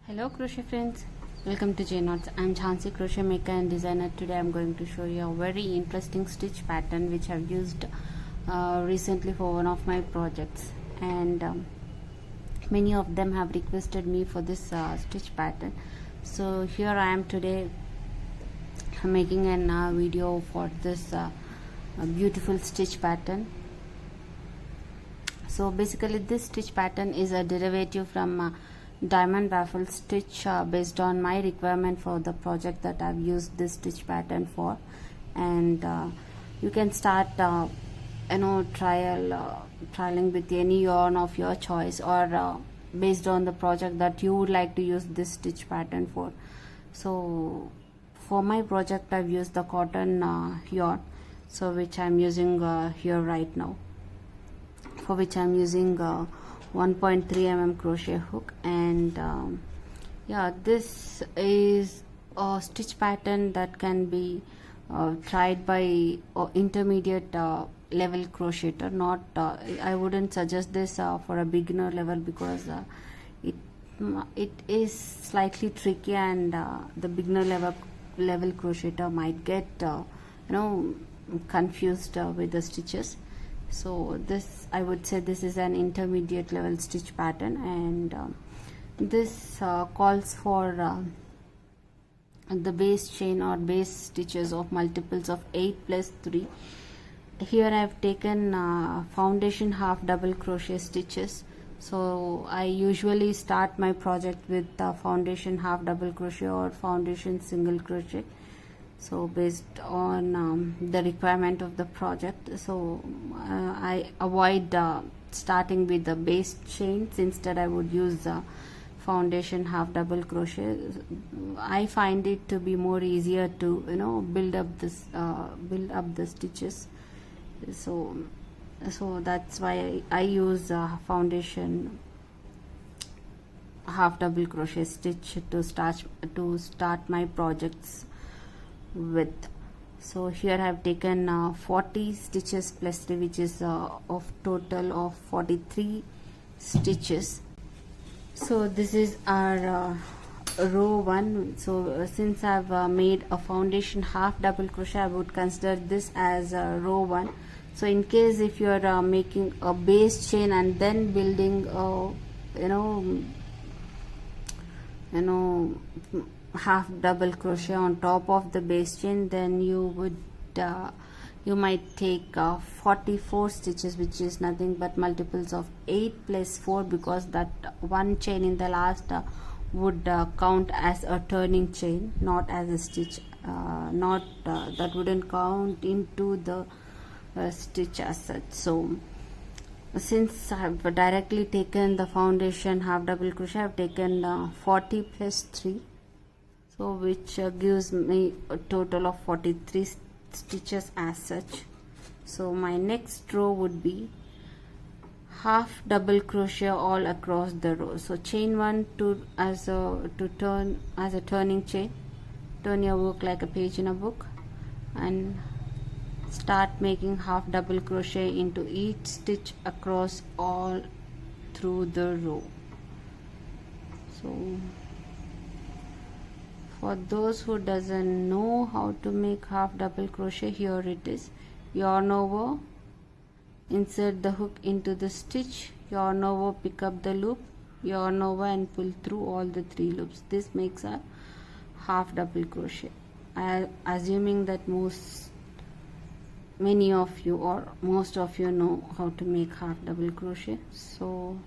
Hello crochet friends, welcome to J Knots. I'm Jhansi, crochet maker and designer. Today I'm going to show you a very interesting stitch pattern which I've used recently for one of my projects, and many of them have requested me for this stitch pattern. So here I am today making a video for this beautiful stitch pattern. So basically this stitch pattern is a derivative from diamond waffle stitch based on my requirement for the project that I've used this stitch pattern for. And you can start trialing with any yarn of your choice, or based on the project that you would like to use this stitch pattern for. So for my project I've used the cotton yarn, so which I'm using here right now, for which I'm using 1.3 mm crochet hook. And yeah, this is a stitch pattern that can be tried by intermediate level crocheter. Not I wouldn't suggest this for a beginner level, because it is slightly tricky, and the beginner level crocheter might get confused with the stitches. So this, I would say, this is an intermediate level stitch pattern, and this calls for the base chain or base stitches of multiples of 8 plus 3. Here I have taken foundation half double crochet stitches. So I usually start my project with foundation half double crochet or foundation single crochet, so based on the requirement of the project. So I avoid starting with the base chains. Instead I would use foundation half double crochet. I find it to be more easier to build up the stitches. So that's why I use foundation half double crochet stitch to start my projects with. So here I have taken 40 stitches plus 3, which is of total of 43 stitches. So this is our row 1. So since I've made a foundation half double crochet, I would consider this as row 1. So in case if you are making a base chain and then building half double crochet on top of the base chain, then you might take 44 stitches, which is nothing but multiples of 8 plus 4, because that one chain in the last would count as a turning chain, not as a stitch. That wouldn't count into the stitch as such. So since I have directly taken the foundation half double crochet, I have taken 40 plus 3, so which gives me a total of 43 stitches as such. So my next row would be half double crochet all across the row. So chain 1 to turn as a turning chain, turn your work like a page in a book, and start making half double crochet into each stitch across all through the row. So for those who doesn't know how to make half double crochet, here it is. Yarn over, insert the hook into the stitch, yarn over, pick up the loop, yarn over and pull through all the 3 loops. This makes a half double crochet. Assuming that many of you or most of you know how to make half double crochet. So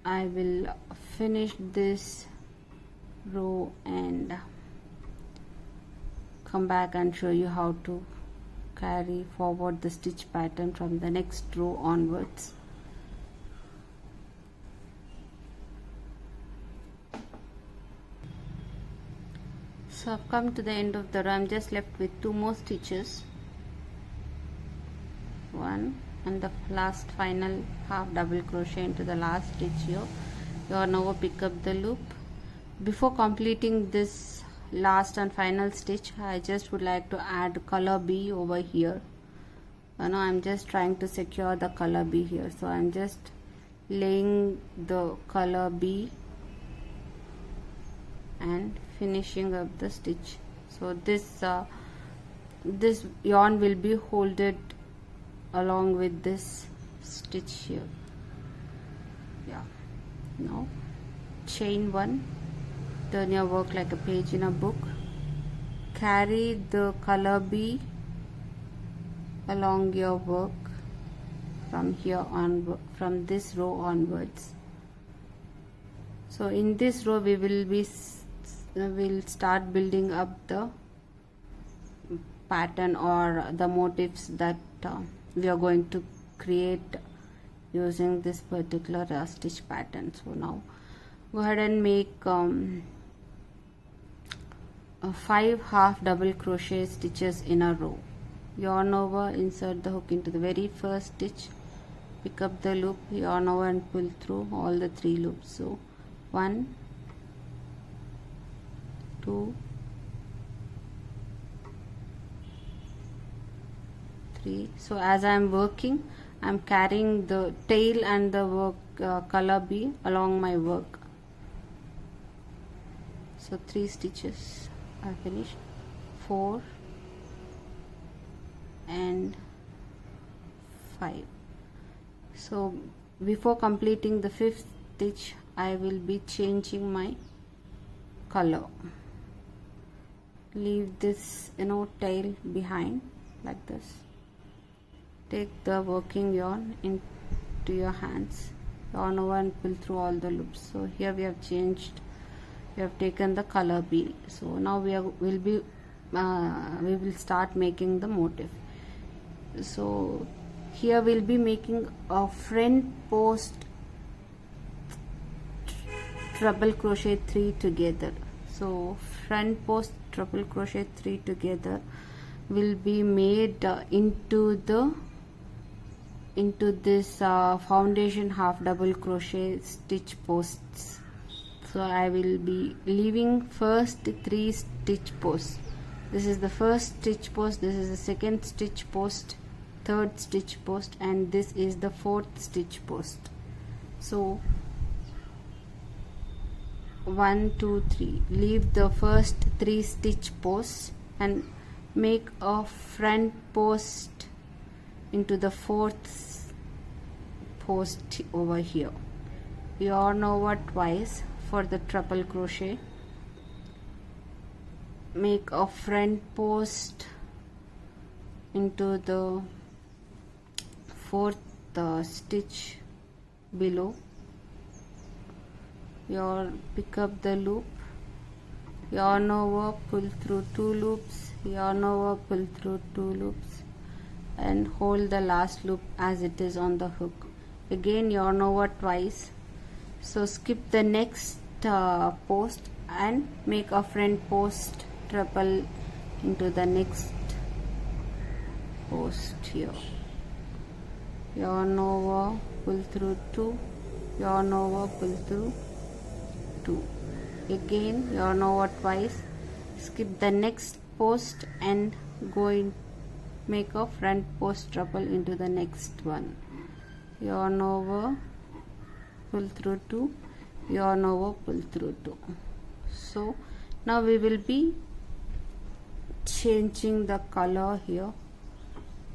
I will finish this row and come back and show you how to carry forward the stitch pattern from the next row onwards. So I've come to the end of the row. I'm just left with 2 more stitches, 1 and the last final half double crochet into the last stitch here. Yarn over, pick up the loop. Before completing this last and final stitch, I just would like to add color B over here. I'm just trying to secure the color B here, so I'm just laying the color B and finishing up the stitch. So this yarn will be folded along with this stitch here. Yeah. Now chain 1, turn your work like a page in a book, carry the color B along your work from here on, from this row onwards. So in this row we will start building up the pattern or the motifs that we are going to create using this particular stitch pattern. So now go ahead and make 5 half double crochet stitches in a row. Yarn over, insert the hook into the very first stitch, pick up the loop, yarn over and pull through all the 3 loops. So 1, 2, 3. So as I am working, I am carrying the tail and the work color B along my work. So 3 stitches are finished, 4 and 5. So before completing the 5th stitch, I will be changing my color. Leave this tail behind like this. Take the working yarn into your hands, yarn over and pull through all the loops. So here we have changed, we have taken the color B. So now we will start making the motif. So here we'll be making a front post treble crochet 3 together. So front post treble crochet 3 together will be made into this foundation half double crochet stitch posts. So I will be leaving first 3 stitch posts. This is the first stitch post, this is the second stitch post, third stitch post, and this is the 4th stitch post. So 1, 2, 3, leave the first 3 stitch posts and make a front post into the 4th post over here. Yarn over twice for the treble crochet, make a front post into the 4th stitch below. Pick up the loop, yarn over, pull through 2 loops, yarn over, pull through 2 loops, and hold the last loop as it is on the hook. Again yarn over twice. So skip the next post and make a front post treble into the next post here. Yarn over, pull through 2, yarn over, pull through 2. Again yarn over twice, skip the next post and go in, make a front post treble into the next one. Yarn over, pull through 2, yarn over, pull through 2. So now we will be changing the color here.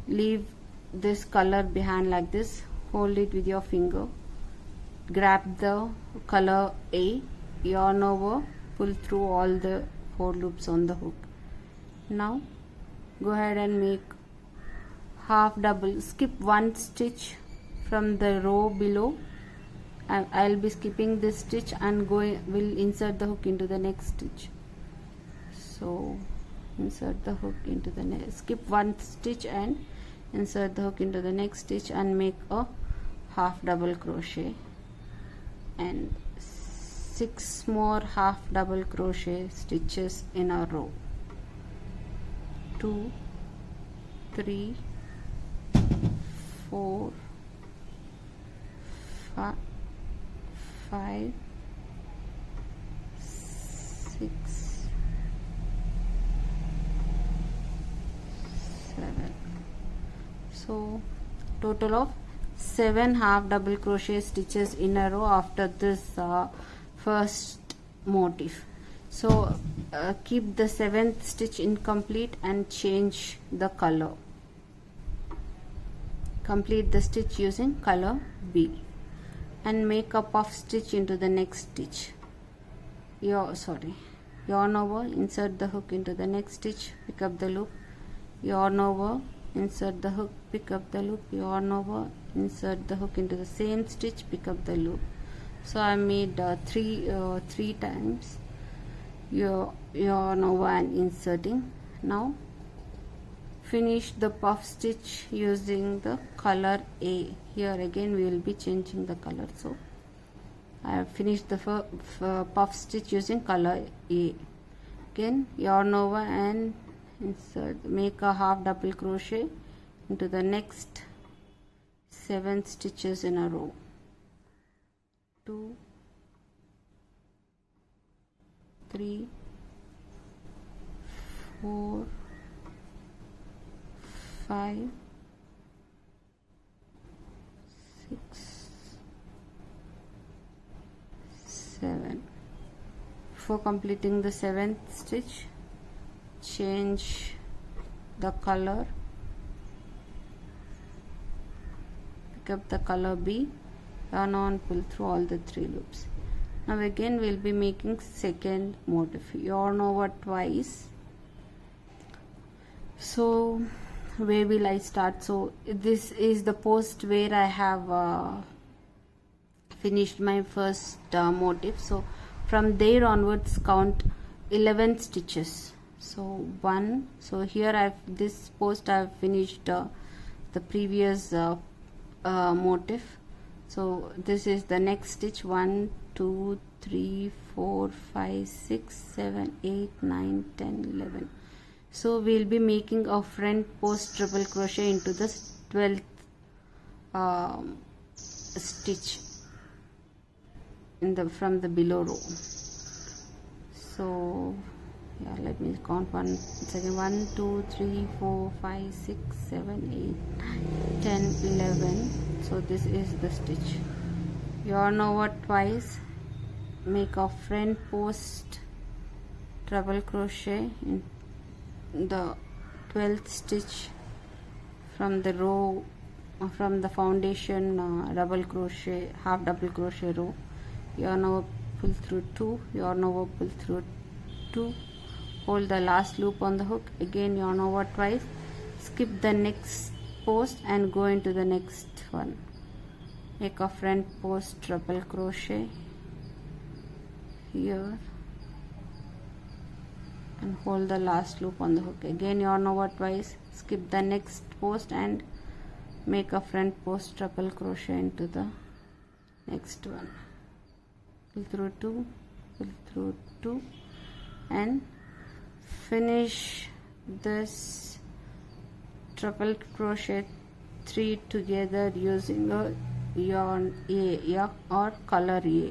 Leave this color behind like this, hold it with your finger, grab the color A, yarn over, pull through all the 4 loops on the hook. Now go ahead and make half double, skip 1 stitch from the row below. I'll be skipping this stitch and will insert the hook into the next stitch. So insert the hook into the next, skip 1 stitch and insert the hook into the next stitch and make a half double crochet and 6 more half double crochet stitches in a row. 2, 3, 4, 5, 6, 7. So total of 7 half double crochet stitches in a row after this first motif. So keep the 7th stitch incomplete and change the color. Complete the stitch using color B and make a puff stitch into the next stitch. Yarn over, insert the hook into the next stitch, pick up the loop, yarn over, insert the hook, pick up the loop, yarn over, insert the hook into the same stitch, pick up the loop. So I made three times yarn over and inserting. Now finish the puff stitch using the color A. Here again we will be changing the color. So I have finished the puff stitch using color A. Again yarn over and insert, make a half double crochet into the next 7 stitches in a row. 2, 3, 4, 5, 6, 7. Before completing the 7th stitch, change the color, pick up the color B, yarn on, pull through all the 3 loops. Now again we will be making second motif. Yarn over twice. So where will I start? So this is the post where I have finished my first motif. So from there onwards count 11 stitches. So 1. So here this post I have finished the previous motif. So this is the next stitch. 1, 2, 3, 4, 5, 6, 7, 8, 9, 10, 11. So we will be making a front post treble crochet into the 12th stitch in from the below row. So yeah, let me count one second. 1, 2, 3, 4, 5, 6, 7, 8, 9, 10, 11. So this is the stitch. Yarn over twice, make a front post treble crochet in the 12th stitch from the row, from the foundation double crochet, half double crochet row. Yarn over, pull through 2, yarn over, pull through 2, hold the last loop on the hook, again yarn over twice, skip the next post and go into the next one. Make a front post treble crochet here and hold the last loop on the hook, again yarn over twice, skip the next post and make a front post treble crochet into the next one. Pull through 2, pull through 2 and finish this treble crochet 3 together using a yarn A or color A.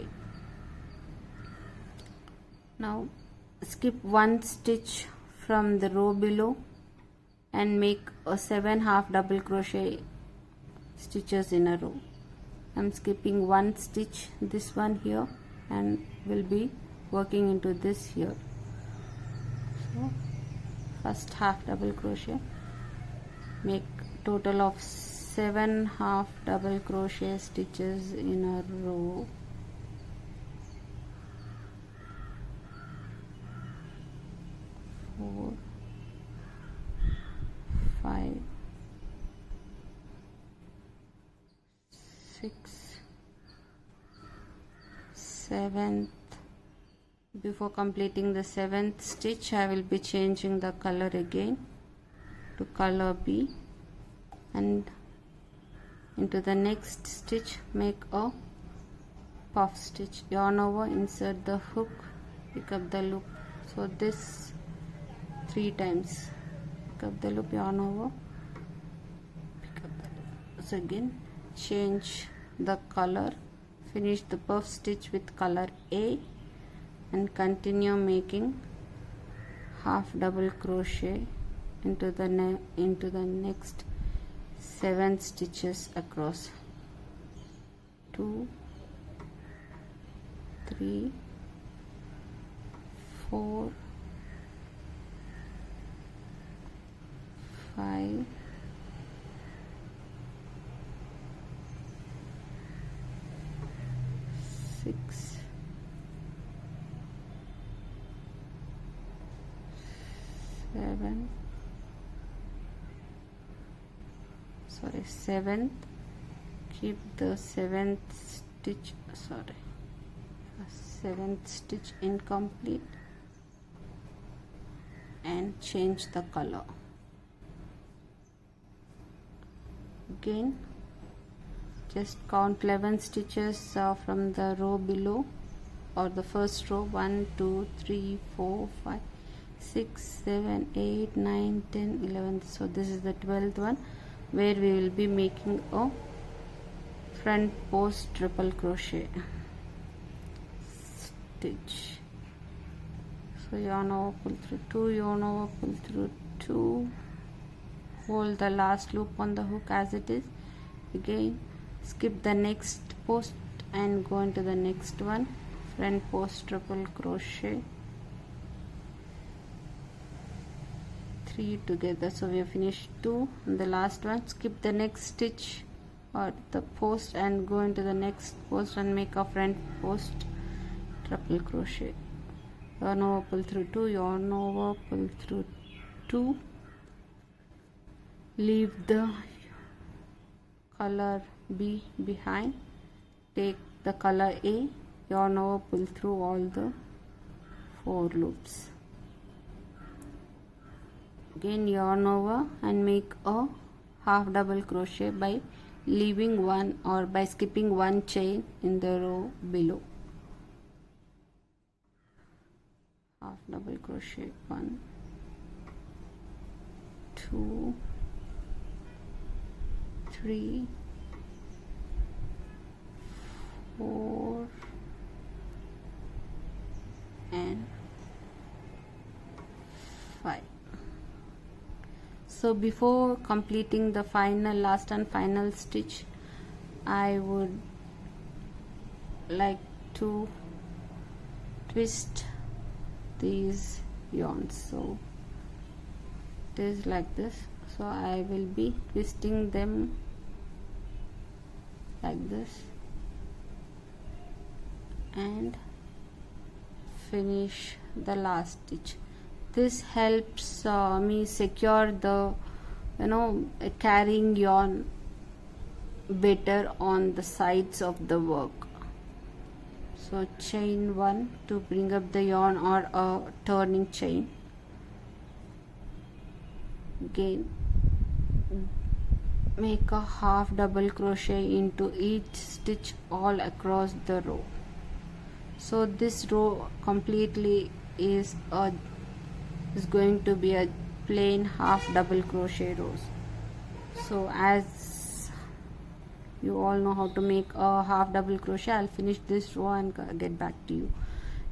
Now skip 1 stitch from the row below and make a 7 half double crochet stitches in a row. I'm skipping 1 stitch, this one here, and will be working into this here. So first half double crochet, make total of 7 half double crochet stitches in a row. 4, 5, 6, 7th. Before completing the 7th stitch, I will be changing the color again to color B, and into the next stitch make a puff stitch, yarn over, insert the hook, pick up the loop. So this 3 times, pick up the loop, yarn over, pick up the loop. So again change the color, finish the puff stitch with color A and continue making half double crochet into the next 7 stitches across. 2 3 4 5 6 7 seventh, keep the seventh stitch, seventh stitch incomplete, and change the color. Again just count 11 stitches from the row below, or the first row. 1 2 3 4 5 6 7 8 9 10 11. So this is the 12th one, where we will be making a front post triple crochet stitch. So yarn over, pull through 2, yarn over, pull through 2, hold the last loop on the hook as it is. Again skip the next post and go into the next one, front post triple crochet 3 together. So we have finished 2, and the last one, skip the next stitch or the post and go into the next post and make a front post triple crochet. Yarn over, pull through 2, yarn over, pull through 2, leave the color B behind, take the color A, yarn over, pull through all the 4 loops. Again yarn over and make a half double crochet by leaving one, or by skipping one chain in the row below. Half double crochet, 1 2 3 4 and 5. So before completing the last and final stitch, I would like to twist these yarns. So it is like this, so I will be twisting them like this and finish the last stitch. This helps me secure the carrying yarn better on the sides of the work. So chain 1 to bring up the yarn, or a turning chain. Again make a half double crochet into each stitch all across the row. So this row completely is going to be a plain half double crochet rows. So as you all know how to make a half double crochet, I'll finish this row and get back to you.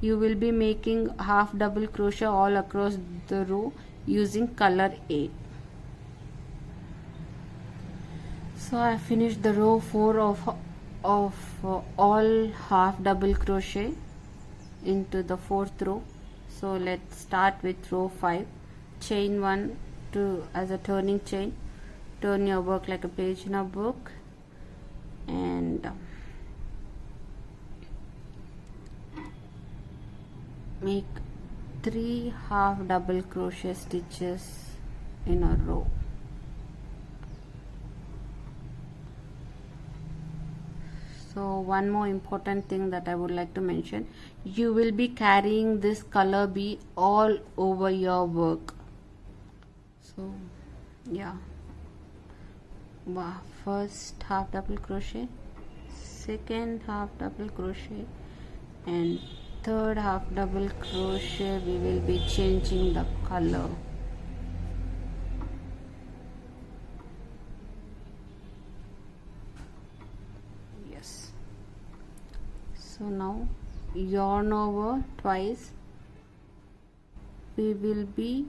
You will be making half double crochet all across the row using color A. So I finished the row 4 of all half double crochet into the 4th row. So let's start with row 5. Chain 1 as a turning chain, turn your work like a page in a book, and make 3 half double crochet stitches in a row. So one more important thing that I would like to mention, you will be carrying this color B all over your work. So yeah, first half double crochet, second half double crochet, and third half double crochet we will be changing the color. Yes, so now yarn over twice. We will be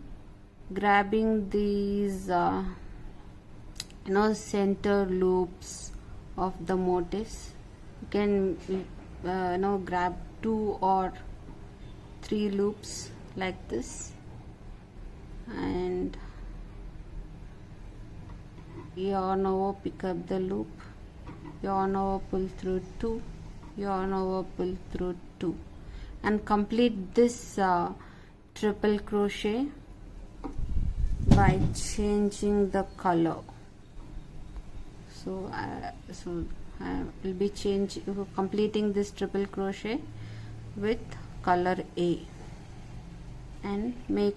grabbing these center loops of the motifs You can now grab 2 or 3 loops like this, and yarn over, pick up the loop, yarn over, pull through 2, yarn over, pull through 2, and complete this triple crochet by changing the color. So I will be completing this triple crochet with color A, and make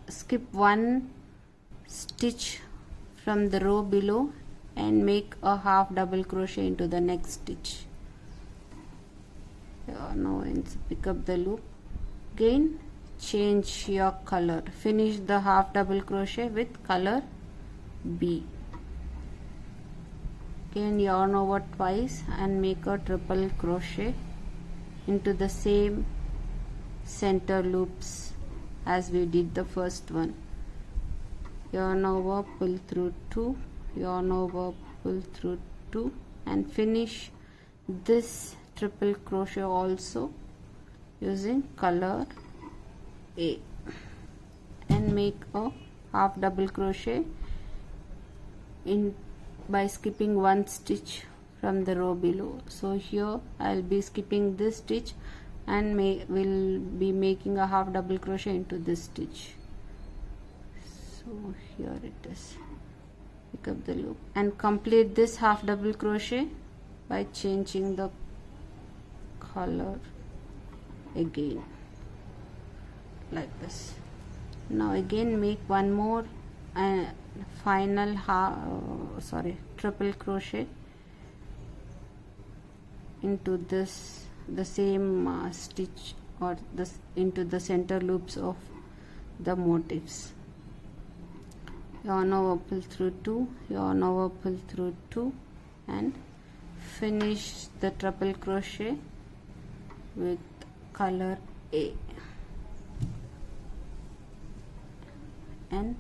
skip one stitch from the row below and make a half double crochet into the next stitch. Now pick up the loop, again change your color, finish the half double crochet with color B. Again yarn over twice and make a triple crochet into the same center loops as we did the first one. Yarn over, pull through 2, yarn over, pull through 2, and finish this triple crochet also using color A, and make a half double crochet in by skipping one stitch from the row below. So here I'll be skipping this stitch and will be making a half double crochet into this stitch. So here it is. Pick up the loop and complete this half double crochet by changing the color again like this. Now again make one more final triple crochet into this the same stitch or this into the center loops of the motifs. Yarn over, pull through 2, yarn over, pull through 2, and finish the triple crochet with color A, and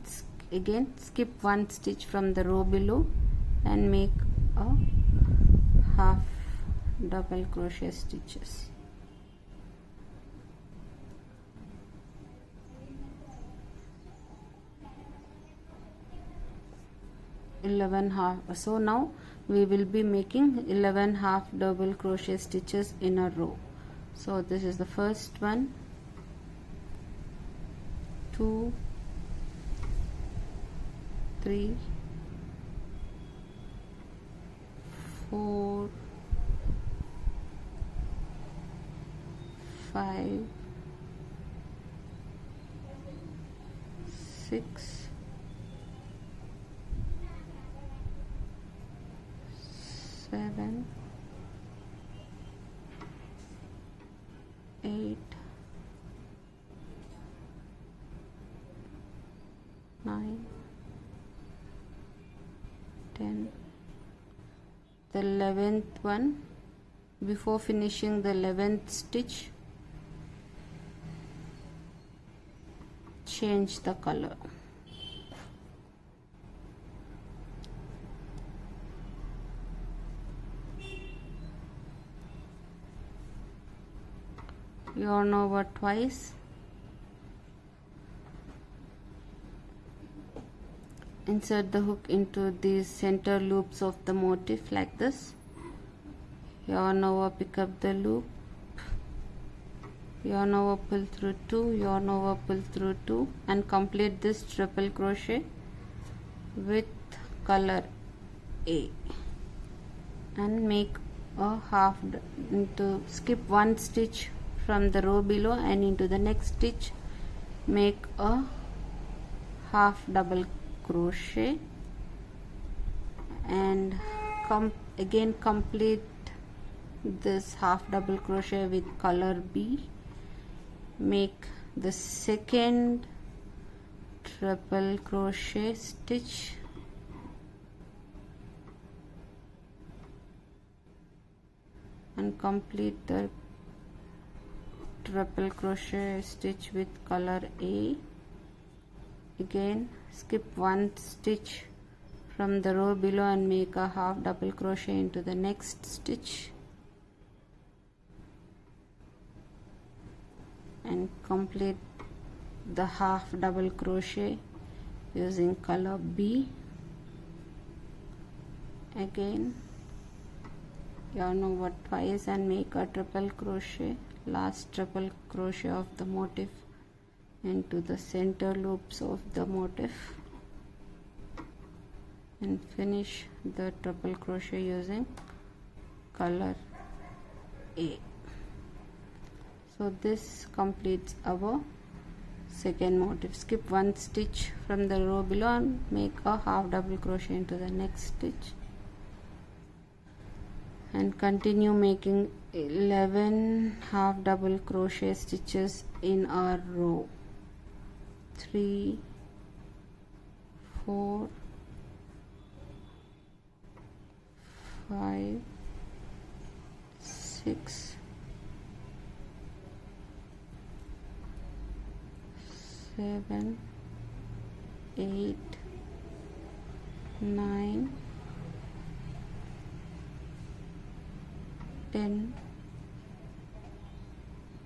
again skip one stitch from the row below and make a half double crochet stitches. So now we will be making 11 half double crochet stitches in a row. So this is the first one, 2, 3, 4, 5, 6, 7, 8, 9, 10. The 11th one, before finishing the 11th stitch, change the color. Yarn over twice, insert the hook into these center loops of the motif like this, yarn over, pick up the loop, yarn over, pull through 2, yarn over, pull through 2, and complete this triple crochet with color A, and make a half into skip one stitch from the row below and into the next stitch make a half double crochet, and again complete this half double crochet with color B, make the second triple crochet stitch, and complete the triple crochet stitch with color A. Again skip one stitch from the row below and make a half double crochet into the next stitch, and complete the half double crochet using color B. Again yarn over twice and make a triple crochet, last triple crochet of the motif into the center loops of the motif, and finish the triple crochet using color A. So this completes our second motif. Skip one stitch from the row below and make a half double crochet into the next stitch, and continue making 11 half double crochet stitches in our row. 3, 4, 5, 6, 7, 8, 9, 10,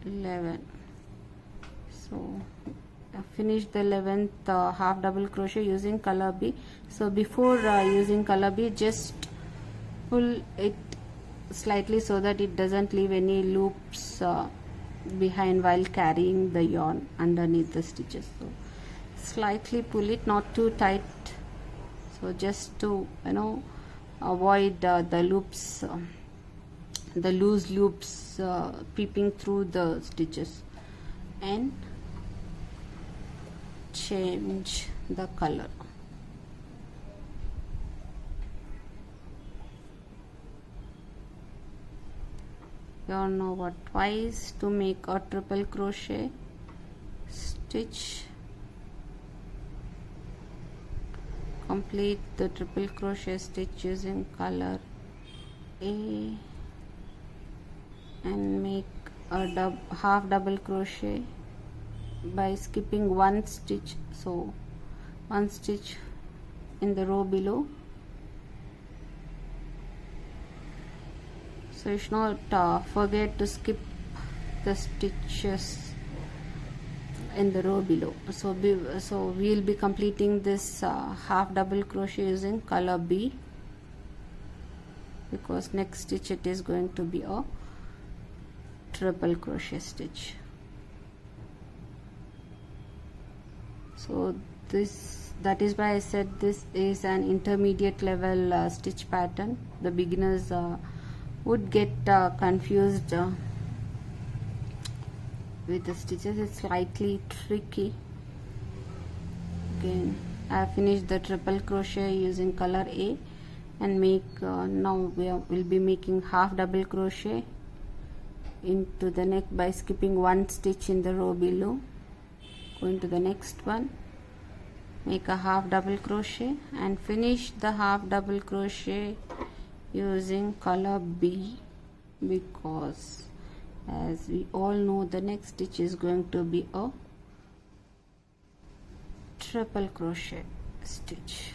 11. So finish the 11th half double crochet using color B. So before using color B, just pull it slightly so that it doesn't leave any loops behind while carrying the yarn underneath the stitches. So slightly pull it, not too tight, so just to avoid the loops, the loose loops peeping through the stitches, and change the color. Yarn over twice to make a triple crochet stitch. Complete the triple crochet stitch using color A and make a half double crochet by skipping one stitch. So one stitch in the row below. So you should not forget to skip the stitches in the row below. So we'll be completing this half double crochet using color B, because next stitch it is going to be a triple crochet stitch. So that is why I said this is an intermediate level stitch pattern. The beginners would get confused with the stitches. It's slightly tricky. Again, I have finished the triple crochet using color A and make now we'll be making half double crochet into the neck by skipping one stitch in the row below. Go into the next one, make a half double crochet and finish the half double crochet using color B, because as we all know the next stitch is going to be a triple crochet stitch.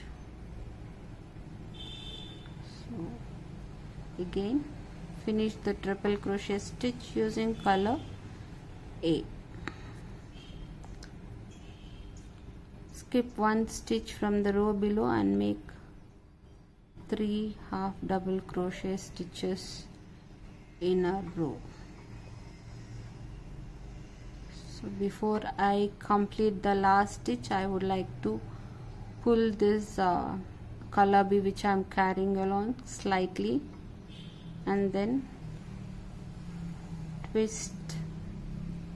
So again finish the triple crochet stitch using color A. Skip one stitch from the row below and make 3 half double crochet stitches in a row. So before I complete the last stitch, I would like to pull this color B which I am carrying along slightly and then twist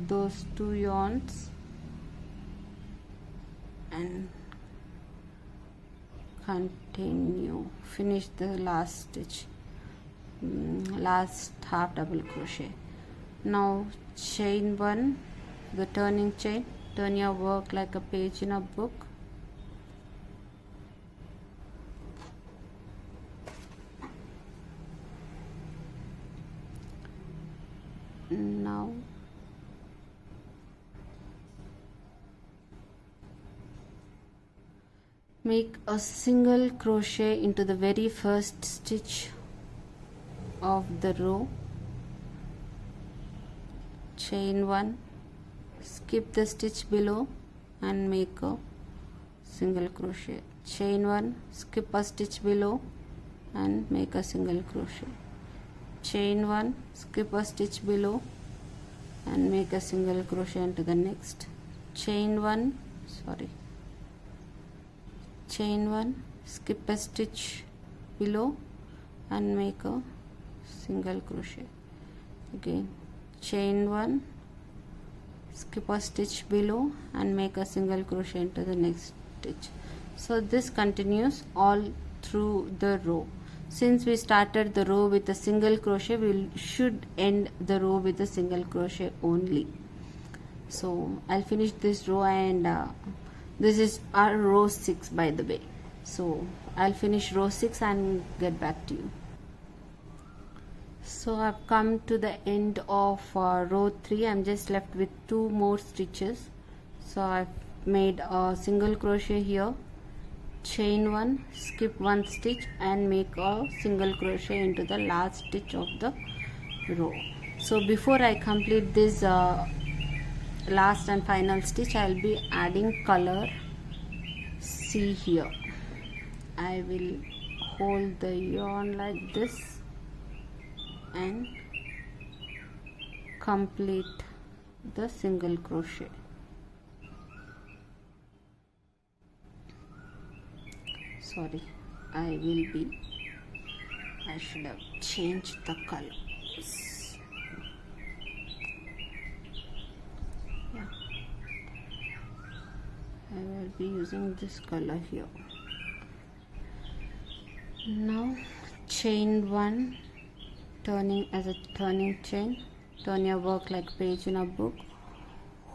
those two yarns and continue, finish the last stitch, last half double crochet. Now chain one, the turning chain, turn your work like a page in a book. Now make a single crochet into the very first stitch of the row, chain one, skip the stitch below and make a single crochet, chain 1, skip a stitch below and make a single crochet, chain 1, skip a stitch below and make a single crochet into the next, chain 1, skip a stitch below and make a single crochet, again chain 1, skip a stitch below and make a single crochet into the next stitch. So this continues all through the row. Since we started the row with a single crochet, we should end the row with a single crochet only. So I'll finish this row, and this is our row 6 by the way. So I'll finish row 6 and get back to you. So I've come to the end of row 3. I'm just left with 2 more stitches. So I've made a single crochet here, chain 1, skip 1 stitch and make a single crochet into the last stitch of the row. So before I complete this last and final stitch, I'll be adding color. See here, I will hold the yarn like this and complete the single crochet. Sorry, I should have changed the colors. Yeah, I will be using this color here. Now chain 1, turning as a turning chain, turn your work like page in a book,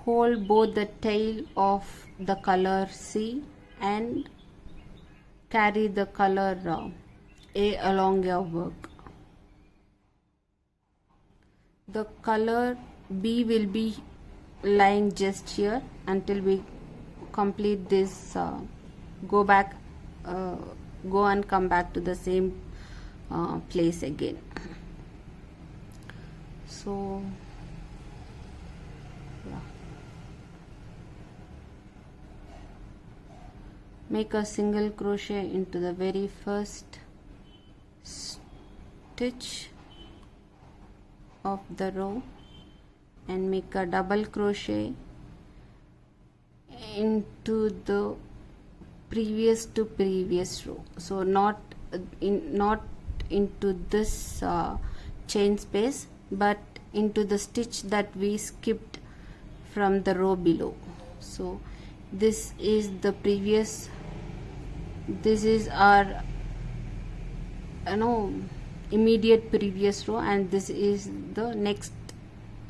hold both the tail of the color C and carry the color A along your work. The color B will be lying just here until we complete this, go and come back to the same place again. So yeah, make a single crochet into the very first stitch of the row and make a double crochet into the previous to previous row. So not into this chain space, but into the stitch that we skipped from the row below. So this is the previous, this is our immediate previous row, and this is the next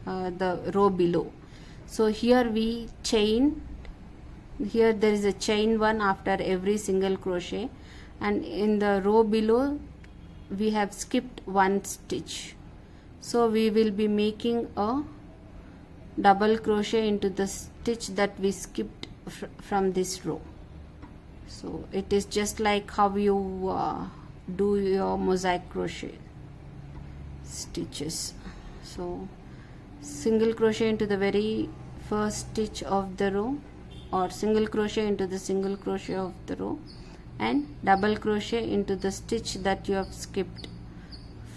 the row below. So here we chain, here there is a chain 1 after every single crochet, and in the row below we have skipped 1 stitch. So we will be making a double crochet into the stitch that we skipped from this row. So it is just like how you do your mosaic crochet stitches. So single crochet into the very first stitch of the row, or single crochet into the single crochet of the row, and double crochet into the stitch that you have skipped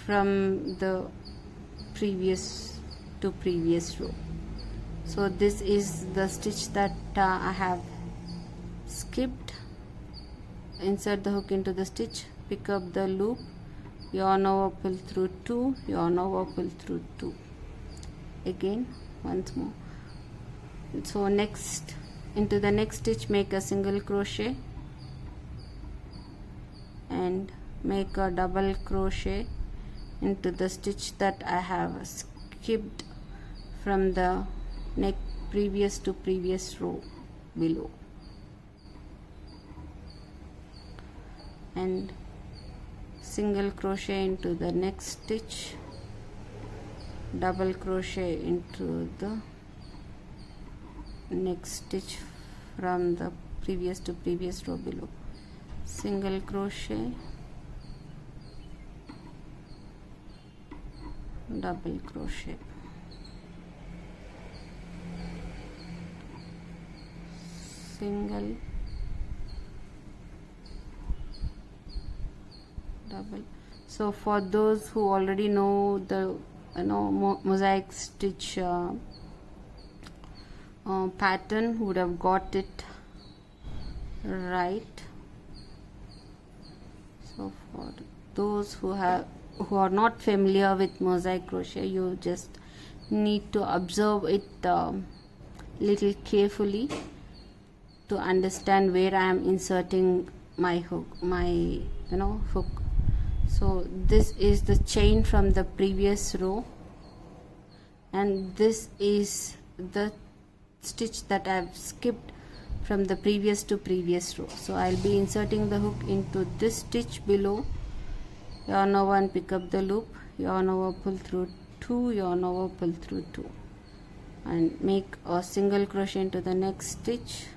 from the previous to previous row. So this is the stitch that I have skipped. Insert the hook into the stitch, pick up the loop, yarn over, pull through 2, yarn over, pull through 2. Again once more. So next, into the next stitch make a single crochet and make a double crochet into the stitch that I have skipped from the previous to previous row below, and single crochet into the next stitch, double crochet into the next stitch from the previous to previous row below, single crochet, double crochet. single, double. So for those who already know the mosaic stitch pattern would have got it right. So for those who are not familiar with mosaic crochet, you just need to observe it little carefully to understand where I am inserting my hook, hook. So this is the chain from the previous row, and this is the stitch that I've skipped from the previous to previous row. So I'll be inserting the hook into this stitch below, yarn over and pick up the loop, yarn over, pull through 2, yarn over, pull through 2, and make a single crochet into the next stitch.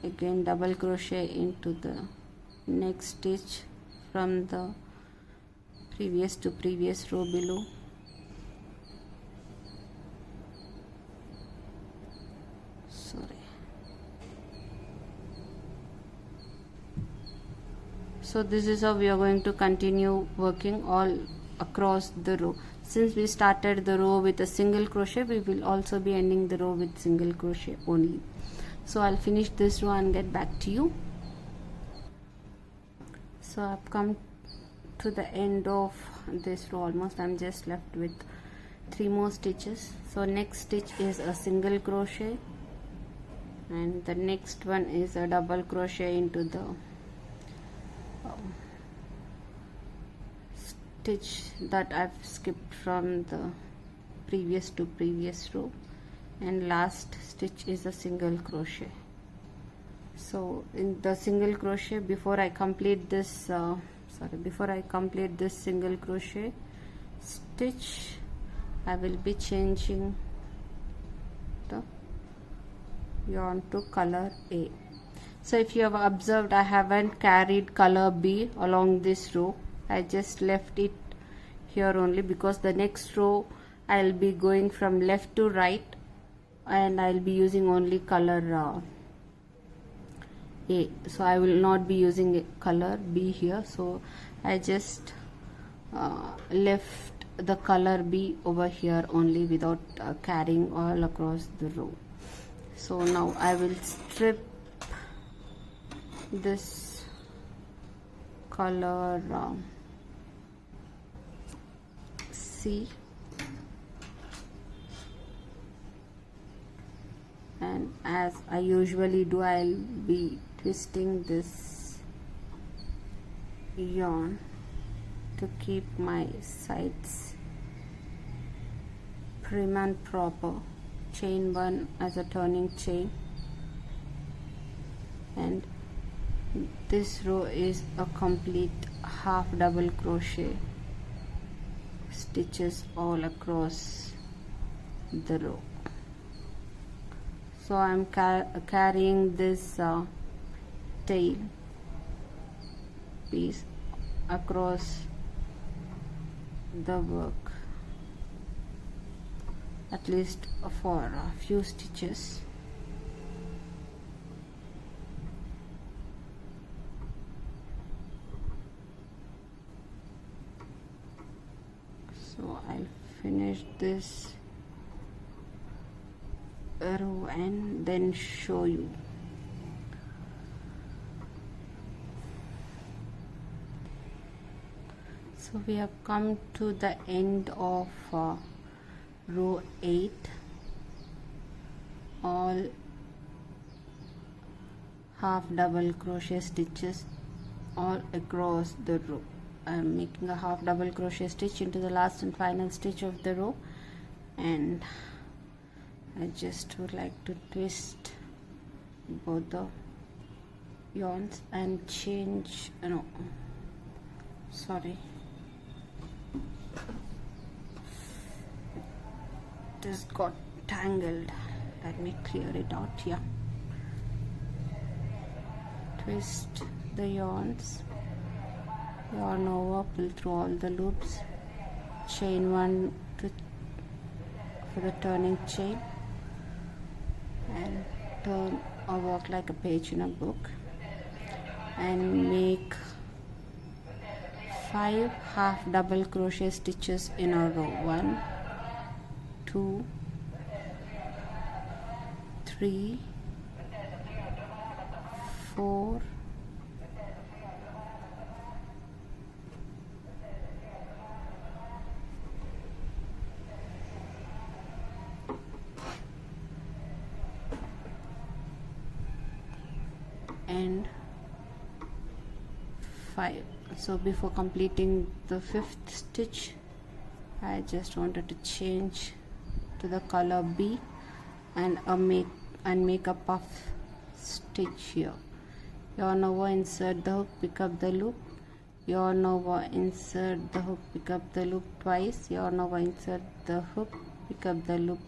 Again double crochet into the next stitch from the previous to previous row below. So this is how we are going to continue working all across the row. Since we started the row with a single crochet, we will also be ending the row with single crochet only. So I'll finish this row and get back to you. So I've come to the end of this row almost. I'm just left with 3 more stitches. So next stitch is a single crochet, and the next one is a double crochet into the stitch that I've skipped from the previous to previous row, and last stitch is a single crochet. So in the single crochet, before I complete this single crochet stitch, I will be changing the yarn to color A. So if you have observed, I haven't carried color B along this row. I just left it here only because the next row I'll be going from left to right, and I'll be using only color A. So I will not be using color B here. So I just left the color B over here only without carrying all across the row. So now I will strip this color C, and as I usually do, I'll be twisting this yarn to keep my sides prim and proper. Chain 1 as a turning chain, and this row is a complete half double crochet stitches all across the row. So I'm carrying this tail piece across the work, at least for a few stitches. So I'll finish this row and then show you. So we have come to the end of row 8, all half double crochet stitches all across the row. I am making a half double crochet stitch into the last and final stitch of the row, and I just would like to twist both the yarns and change, it just got tangled. Let me clear it out here. Twist the yarns, yarn over, pull through all the loops, chain 1 for the turning chain, and turn or work like a page in a book and make 5 half double crochet stitches in a row. 1 2 3 4 and 5. So before completing the 5th stitch, I just wanted to change to the color B and make a puff stitch here. Yarn over, insert the hook, pick up the loop, yarn over, insert the hook, pick up the loop twice, yarn over, insert the hook, pick up the loop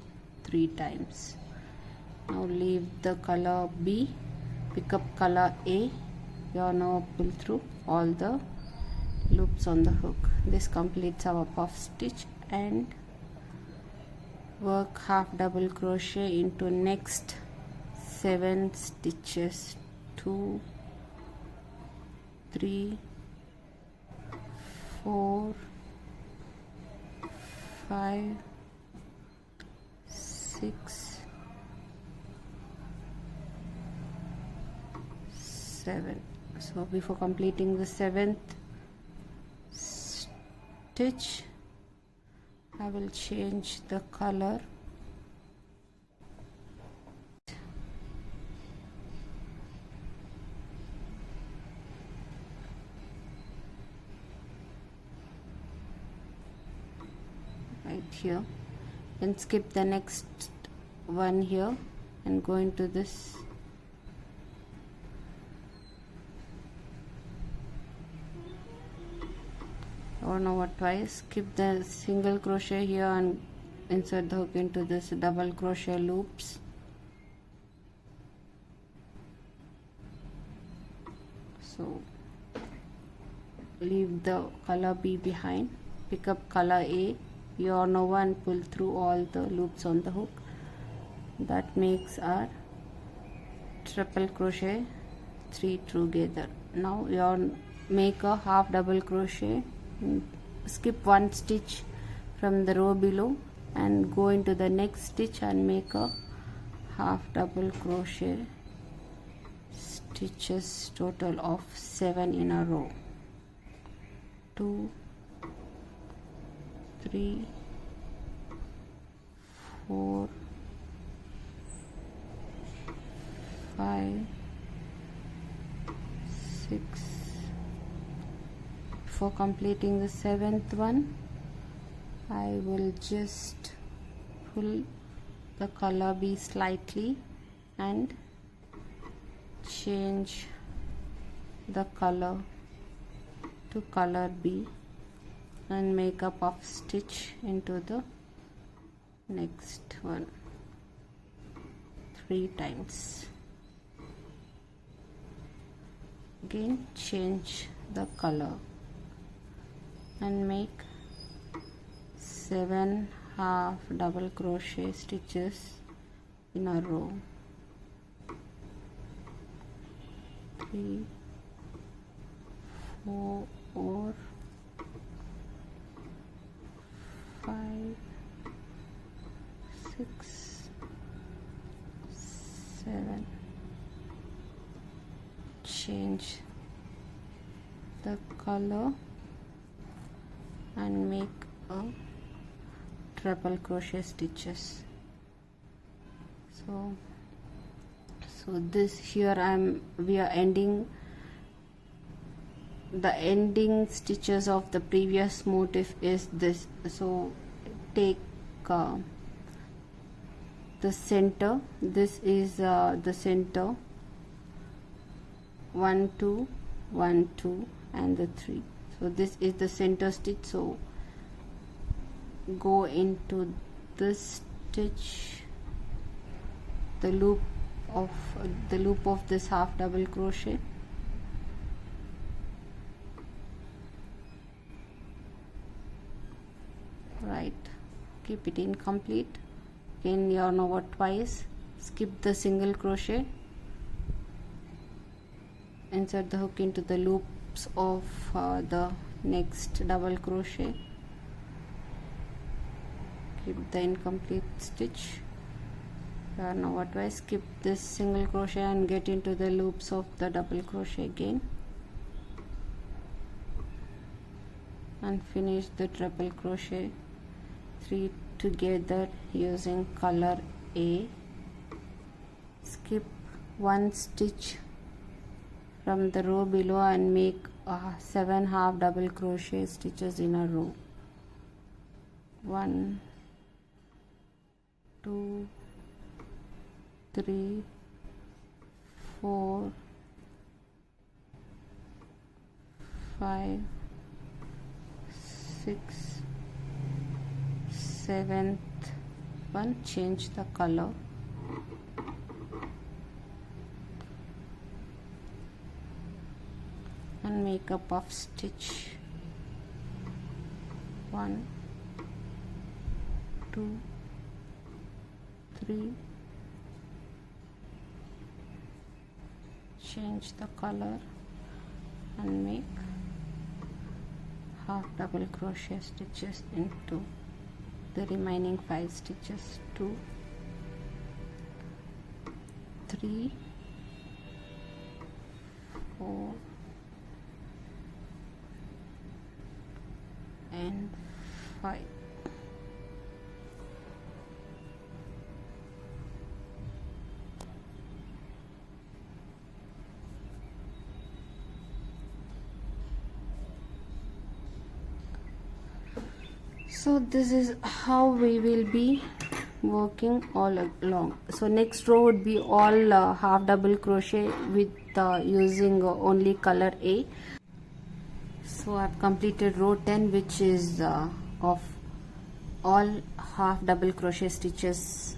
3 times. Now leave the color B, pick up color A, yarn over, pull through all the loops on the hook. This completes our puff stitch, and work half double crochet into next 7 stitches. 2 3 4 5 6 7. So before completing the 7th stitch, I will change the color. Right here, then skip the next one here and go into this yarn over twice, skip the single crochet here and insert the hook into this double crochet loops. So leave the color B behind, pick up color A, yarn over and pull through all the loops on the hook. That makes our triple crochet 3 together. Now yarn, make a half double crochet, skip 1 stitch from the row below and go into the next stitch and make a half double crochet stitches, total of 7 in a row. 2 3 4 5 6. For completing the 7th one, I will just pull the color B slightly and change the color to color B and make a puff stitch into the next one 3 times. Again change the color and make 7 half double crochet stitches in a row. 3 4 5 6 7. Change the color and make a triple crochet stitches. So this here we are ending the ending stitches of the previous motif is this. So take the center, this is the center, 1 2 1 2 and the 3. So this is the center stitch. So go into this stitch, the loop of this half double crochet, right, keep it incomplete, again yarn over twice, skip the single crochet, insert the hook into the loops of the next double crochet, keep the incomplete stitch, yarn over twice, skip this single crochet and get into the loops of the double crochet again, and finish the triple crochet 3 together using color A. Skip one stitch from the row below and make 7 half double crochet stitches in a row. 1, 2, 3, 4, 5, 6, 7th one, change the color, and make a puff stitch. 1, 2, 3, change the color and make half double crochet stitches into the remaining 5 stitches. 2, 3, 4 and 5. So this is how we will be working all along. So next row would be all half double crochet with using only color A. So I've completed row 10, which is of all half double crochet stitches,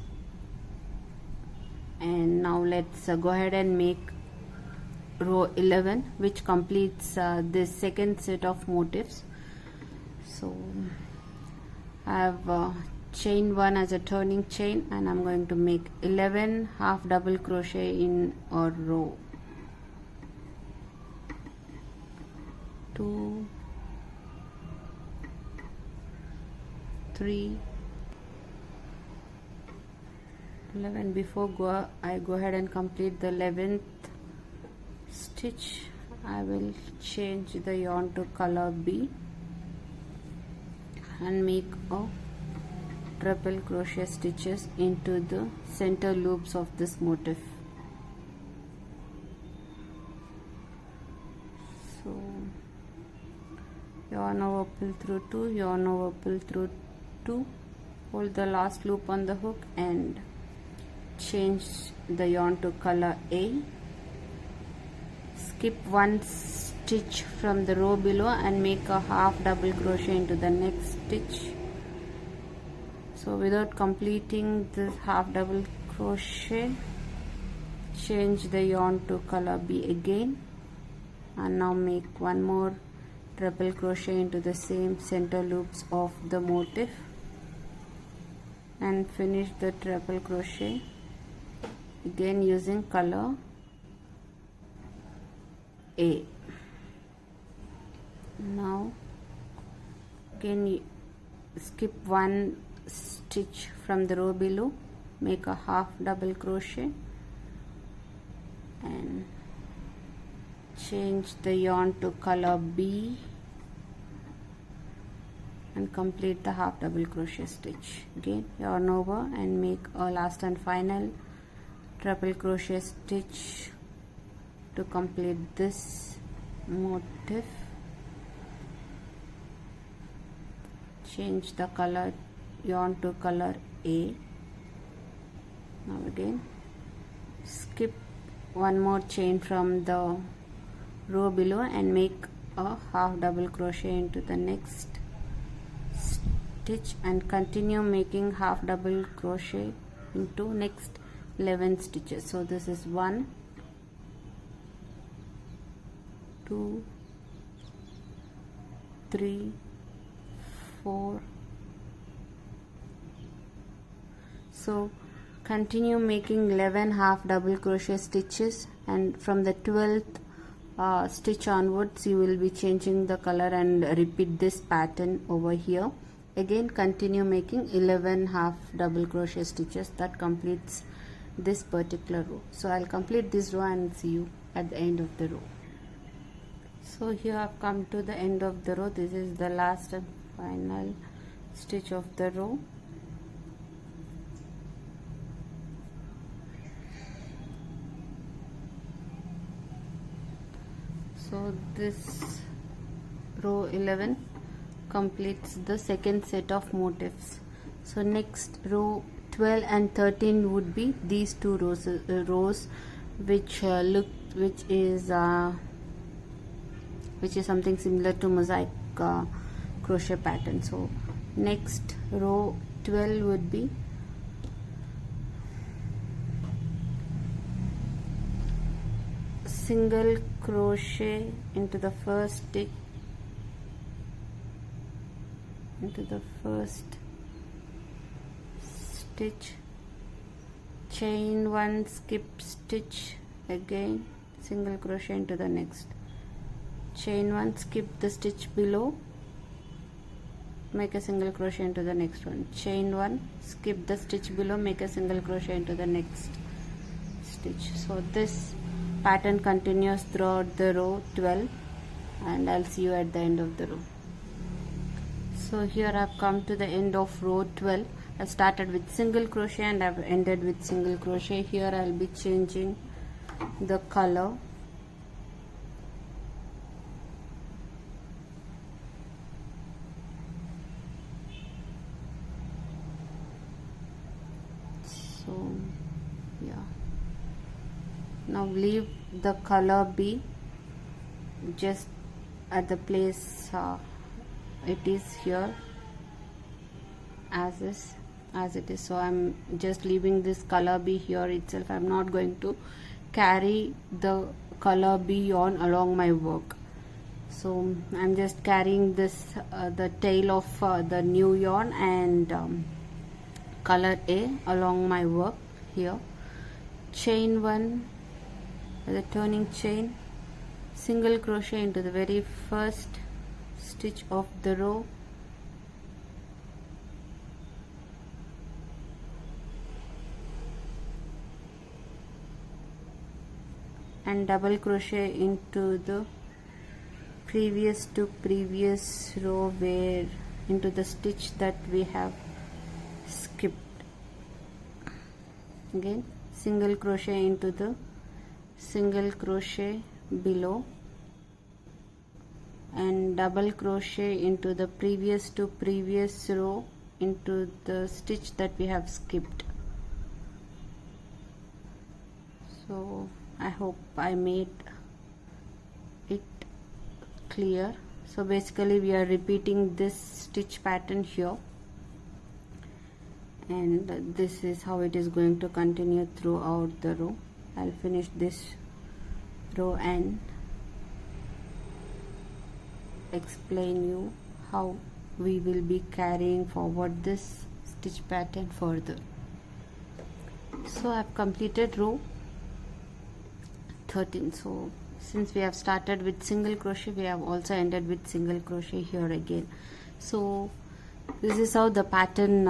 and now let's go ahead and make row 11, which completes this second set of motifs. So I have chain 1 as a turning chain, and I'm going to make 11 half double crochet in a row. 2, 3, 11. Before I go ahead and complete the 11th stitch, I will change the yarn to color B and make a triple crochet stitches into the center loops of this motif. So yarn over, pull through 2, yarn over, pull through 2, hold the last loop on the hook and change the yarn to color A. Skip one stitch from the row below and make a half double crochet into the next stitch. So without completing this half double crochet, change the yarn to color B again, and now make one more triple crochet into the same center loops of the motif and finish the triple crochet again using color A. Now again skip one stitch from the row below, make a half double crochet and change the yarn to color B and complete the half double crochet stitch. Again yarn over and make a last and final triple crochet stitch to complete this motif. Change the color yarn to color A. Now again skip one more chain from the row below and make a half double crochet into the next stitch and continue making half double crochet into next 11 stitches. So this is 1, 2, 3, 4. So continue making 11 half double crochet stitches, and from the 12th stitch onwards you will be changing the color and repeat this pattern over here. Again continue making 11 half double crochet stitches. That completes this particular row. So I'll complete this row and see you at the end of the row. So here I've come to the end of the row. This is the last and final stitch of the row. So this row 11 completes the second set of motifs. So next row 12 and 13 would be these two rows which is something similar to mosaic crochet pattern. So next row 12 would be single crochet into the first stitch, chain 1, skip stitch, again single crochet into the next, chain 1, skip the stitch below, make a single crochet into the next one, chain 1, skip the stitch below, make a single crochet into the next stitch. So this pattern continues throughout the row 12, and I'll see you at the end of the row. So here I've come to the end of row 12. I started with single crochet and I've ended with single crochet. Here I'll be changing the color. So yeah, now leave the color be just at the place it is here as it is. So I'm just leaving this color be here itself. I'm not going to carry the color be on along my work. So I'm just carrying this the tail of the new yarn and color A along my work here. Chain 1, the turning chain, single crochet into the very first stitch of the row, and double crochet into the previous to previous row, where into the stitch that we have skipped. Again single crochet into the single crochet below, and double crochet into the previous to previous row into the stitch that we have skipped. So I hope I made it clear. So basically we are repeating this stitch pattern here, and this is how it is going to continue throughout the row. I'll finish this row and explain you how we will be carrying forward this stitch pattern further. So I've completed row 13. So since we have started with single crochet, we have also ended with single crochet here again. So this is how the pattern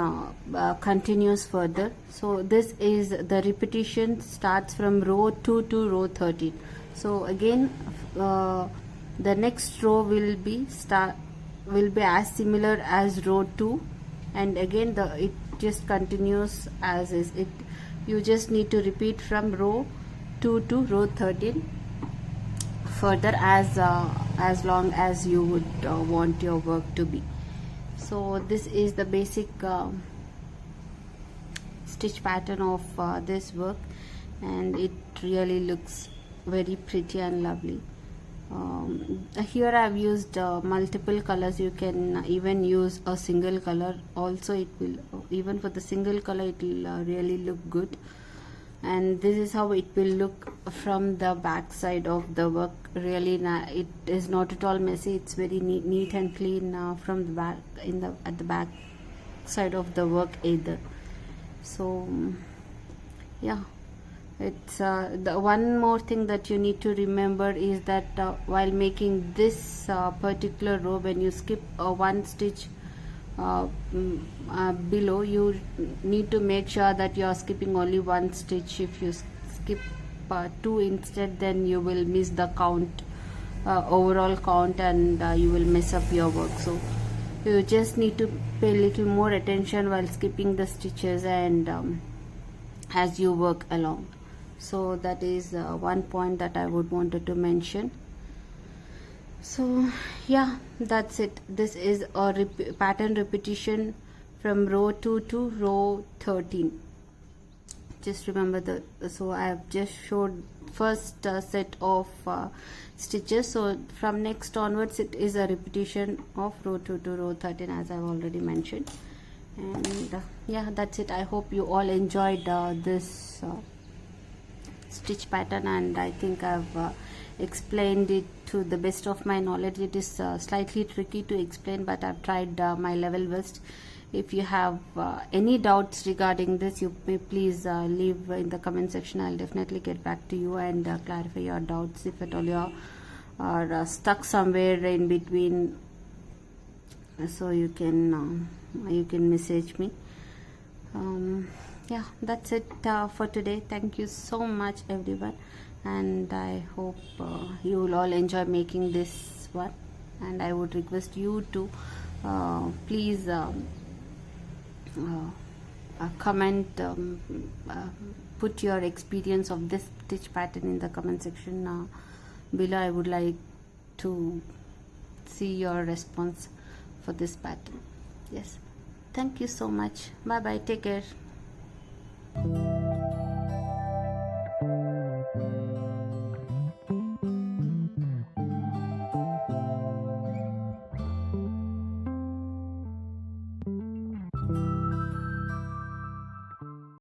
continues further. So this is the repetition starts from row 2 to row 13. So again the next row will be as similar as row 2, and again it just continues as is. You just need to repeat from row 2 to row 13 further as long as you would want your work to be. So this is the basic stitch pattern of this work, and it really looks very pretty and lovely. Here I have used multiple colors. You can even use a single color also. It will, even for the single color, it will really look good. And this is how it will look from the back side of the work. Really, it is not at all messy. It's very neat and clean from the back, at the back side of the work either. So yeah, it's the one more thing that you need to remember is that while making this particular row, when you skip one stitch below, you need to make sure that you are skipping only one stitch. If you skip two instead, then you will miss the count, overall count, and you will mess up your work. So you just need to pay a little more attention while skipping the stitches and as you work along. So that is one point that I would wanted to mention. So yeah, that's it. This is a pattern repetition from row 2 to row 13. Just remember so I have just showed first set of stitches. So from next onwards, it is a repetition of row 2 to row 13, as I've already mentioned. And yeah, that's it. I hope you all enjoyed this stitch pattern, and I think I've explained it to the best of my knowledge. It is slightly tricky to explain, but I've tried my level best. If you have any doubts regarding this, you may please leave in the comment section. I'll definitely get back to you and clarify your doubts if at all you are stuck somewhere in between. So you can message me. Yeah, that's it for today. Thank you so much, everyone, and I hope you will all enjoy making this one. And I would request you to please comment, put your experience of this stitch pattern in the comment section below. I would like to see your response for this pattern. Yes, thank you so much. Bye bye, take care.